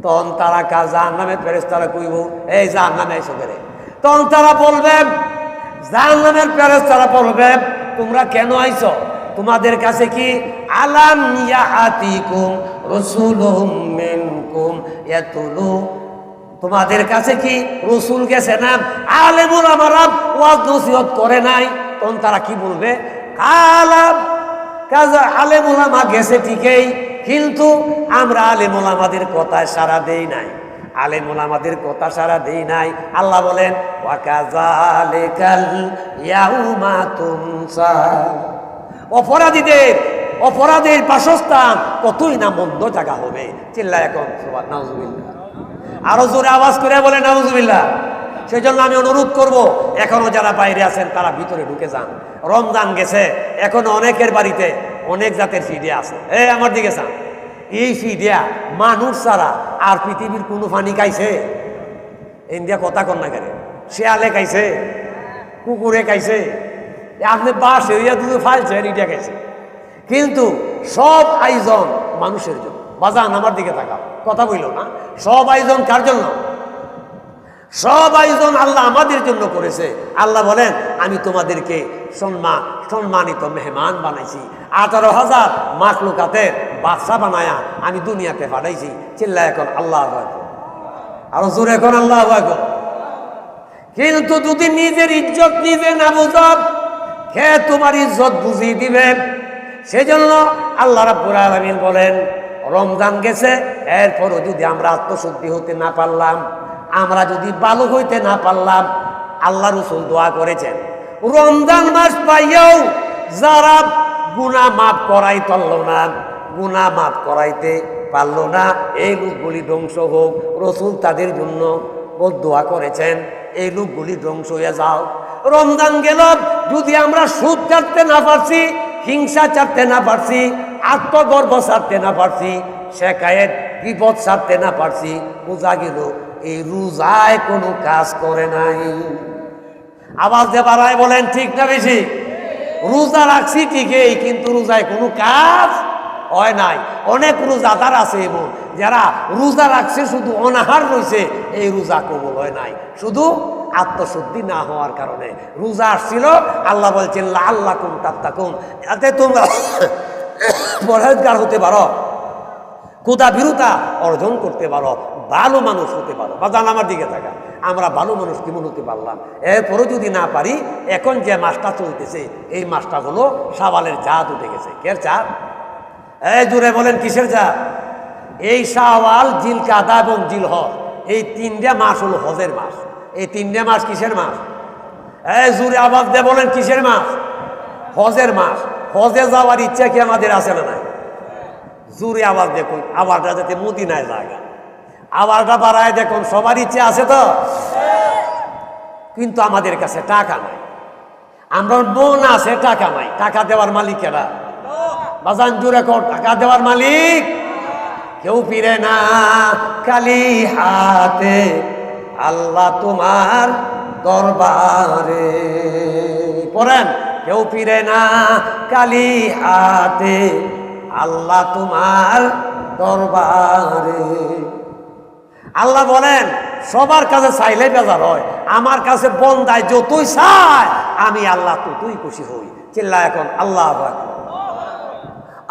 তখন তারা জাহান্নামের ফেরেশতারা কইব, এই জাহান্নামে এসো করে। তখন তারা বলবে, জাহান্নামের ফেরেশতারা বলবে, তোমরা কেন আইছো? তোমাদের কাছে কি আলাম ইয়াতিকুম রাসূলুম মিনকুম ইয়াতুলু, তোমাদের কাছে কি রসুল গেছে না? আলেম ওলামারা ওয়াজ নসিহত করে নাই? তখন তারা কি বলবে? আলেম ওলামা গেছে ঠিকই, কিন্তু আমরা আলেম ওলামাদের কথায় সাড়া দেই নাই, আলেম ওলামাদের কথা সাড়া দেই নাই। আল্লাহ বলেন, ওয়াকাযালিকাল ইয়াউমা তুনসা, অপরাধীদের বাসস্থান কতই না মন্দ জায়গা হবে। চিল্লায় এখন নাউজুবিল্লাহ, আরো জোরে আওয়াজ করে বলে নাউজুবিল্লাহ। সেই জন্য আমি অনুরোধ করব, এখনো যারা বাইরে আছেন তারা ভিতরে ঢুকে যান। রমজান গেছে, এখনো অনেকের বাড়িতে অনেক জাতের ফিডিয়া আছে। আমার দিকে যান, এই ফিডিয়া মানুষ ছাড়া আর পৃথিবীর কোনো পানি খাইছে? ইন্ডিয়া কথা কন না কেন? শেয়ালে খাইছে, কুকুরে খাইছে, আপনি বাস এরিয়া দুধ ফাইলছেন, ইন্ডিয়া খাইছে। কিন্তু সব আয়োজন মানুষের জন্য। বাজান আমার দিকে থাকা, কথা বলল না? সব আয়োজন কার জন্য? সব আয়োজন আল্লাহ আমাদের জন্য করেছে। আল্লাহ বলেন, আমি তোমাদেরকে সম্মানিত মেহমান বানাইছি, 18,000 মাখলুকাতের বাদশা বানায়া আমি দুনিয়াতে পাঠাইছি। চিল্লা এখন আল্লাহু আকবার, আরো জোরে এখন আল্লাহু আকবার। কিন্তু যদি নিজের ইজ্জত নিজে না বুঝব, কে তোমার ইজ্জত বুঝিয়ে দিবে? সেজন্য আল্লাহ রাব্বুল আলামিন বলেন, রমজান গেছে, এরপরও যদি আমরা আত্মশুদ্ধি হতে না পারলাম, আমরা যদি ভালো হইতে না পারলাম, আল্লাহ রাসূল দোয়া করেছেন, রমজান মাস পাইয়াও যারা গুনাহ মাফ করাইতে পারল না, গুনাহ মাফ করাইতে পারল না, এই লোকগুলি ধ্বংস হোক। রাসূল তাদের জন্য দোয়া করেছেন, এই লোকগুলি ধ্বংস হয়ে যাও। রমজান গেল, যদি আমরা সুদ ছাড়তে না পারছি, হিংসা ছাড়তে না পারছি, আত্মগর্ব ছাড়তে না পারছি, শেকায়েত বিপদ ছাড়তে না পারছি, বোঝা গেল এই রোজায় কোনো কাজ করে নাই। আওয়াজ দিয়ে বাড়ায় বলেন, ঠিক না বেশি? রোজা রাখছি ঠিকই, কিন্তু রোজায় কোনো কাজ হয় নাই। অনেক রোজাদার আছে এমন, যারা রোজা রাখছে শুধু অনাহার রয়েছে, এই রোজা কবুল হয় নাই, শুধু আত্মশুদ্ধি না হওয়ার কারণে। রোজা আসছিল, আল্লাহ বলছেন লাআল্লাকুম তাত্তাকুন, যাতে তোমরা পরহেজগার হতে পারো, ক্ষুধা বিরতা অর্জন করতে পারো, ভালো মানুষ হতে পারো। বাজান আমার দিকে থাকা, আমরা ভালো মানুষ কেমন হতে পারলাম? এরপরও যদি না পারি, এখন যে মাসটা চলতেছে, এই মাসটা হলো শাওয়ালের চাঁদ উঠে গেছে। কের চাঁদ? জুড়ে বলেন, কিসের চাঁদ? এই শাওয়াল, জিলকাদা এবং জিলহজ, এই 3টা মাস হলো হজের মাস। এই 3টা মাস কিসের মাস? জুড়ে আওয়াজ দিয়ে বলেন, কিসের মাস? হজের মাস। হজে যাওয়ার ইচ্ছা কি আমাদের আছে না নাই? জুড়ে আওয়াজ দেখুন, আওয়াজটা যাতে মদিনায় জায়গা, আওয়াজটা বাড়ায় দেখুন। সবার ইচ্ছে আছে তো, কিন্তু আমাদের কাছে টাকা নাই। আমরা মন আছে, টাকা নাই। টাকা দেওয়ার মালিকেরা? বাজান জুড়ে কর, টাকা দেওয়ার মালিক কেউ ফিরে না খালি হাতে, আল্লাহ তোমার দরবারে। পড়েন, কেউ ফিরে না খালি হাতে, আল্লাহ তোমার দরবারে। আল্লাহ বলেন, সবার কাছে চাইলে বেজার হয়, আমার কাছে বন্দায় যতই চায়, আমি আল্লাহ ততই খুশি হই। চিল্লা এখন আল্লাহু আকবার।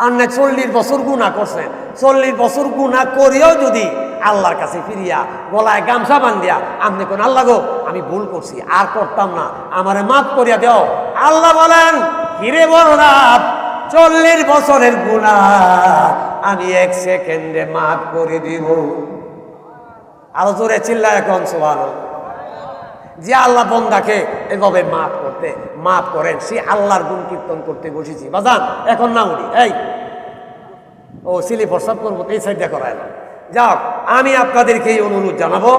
আপনি 40 বছর গুনাহ করছেন, 40 বছর গুনাহ করিও যদি আল্লাহর কাছে ফিরিয়া গলায় গামছা বান্ধিয়া আপনি কোন, আল্লাহ গো আমি ভুল করছি, আর করতাম না, আমারে মাফ করিয়া দেও। আল্লাহ বলেন, ফিরে বলরা 40 বছরের গুনাহ আমি 1 সেকেন্ডে মাফ করে দিব। আরো জোরে চিল্লা এখন সুবহানাল্লাহ। যে আল্লাহ বন্দাকে এভাবে মাফ করেন, সে আল্লাহর গুণ কীর্তন করতে বসেছি। বাজান এখন না উনি, এই ও সিলি প্রস্তাব করবো, এই সাইডে করায় না। যাক, আমি আপনাদেরকে এই অনুরোধ জানাবো।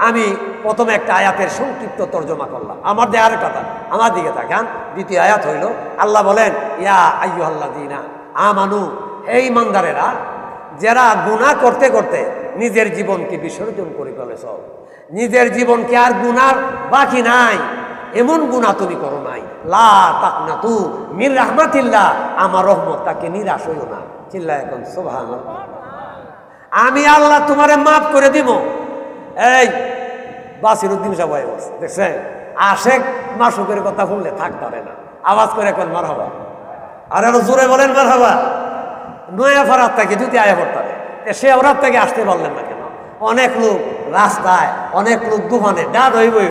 আমি প্রথমে একটা আয়াতের সংক্ষিপ্ত তর্জমা করলাম। আমার দেয়ার কথা, আমার দিকে তাকান। দ্বিতীয় আয়াত হইল, আল্লাহ বলেন, ইয়া আইয়ুহাল্লাযীনা আমানু, হে ঈমানদারেরা, যারা গুনাহ করতে করতে নিজের জীবনকে বিসর্জন করে ফেলেছ, নিজের জীবনকে আর গুনার বাকি নাই, এমন গুনাহ তুমি করো নাই, লা তাকনাতু মির রাহমাতিল্লাহ, আমার রহমত তাকে নিরাশ হইও না। চিল্লায় এখন সুবহানাল্লাহ। আমি আল্লাহ তোমারে মাফ করে দিব। এই বাসিরউদ্দিন সাহেব বলছে, দেখছেন আশেক মাসুকের কথা শুনলে থাকতে পারে না, আওয়াজ করে এখন মারহাবা, আর আরো জোরে বলেন মারহাবা। নয়া ফারাত থেকে যদি আয়া পড়তে সে ওরার থেকে আসতে পারলেন না কেন? অনেক লোক রাস্তায়, অনেক লোক দোকানে ডাদ হইব।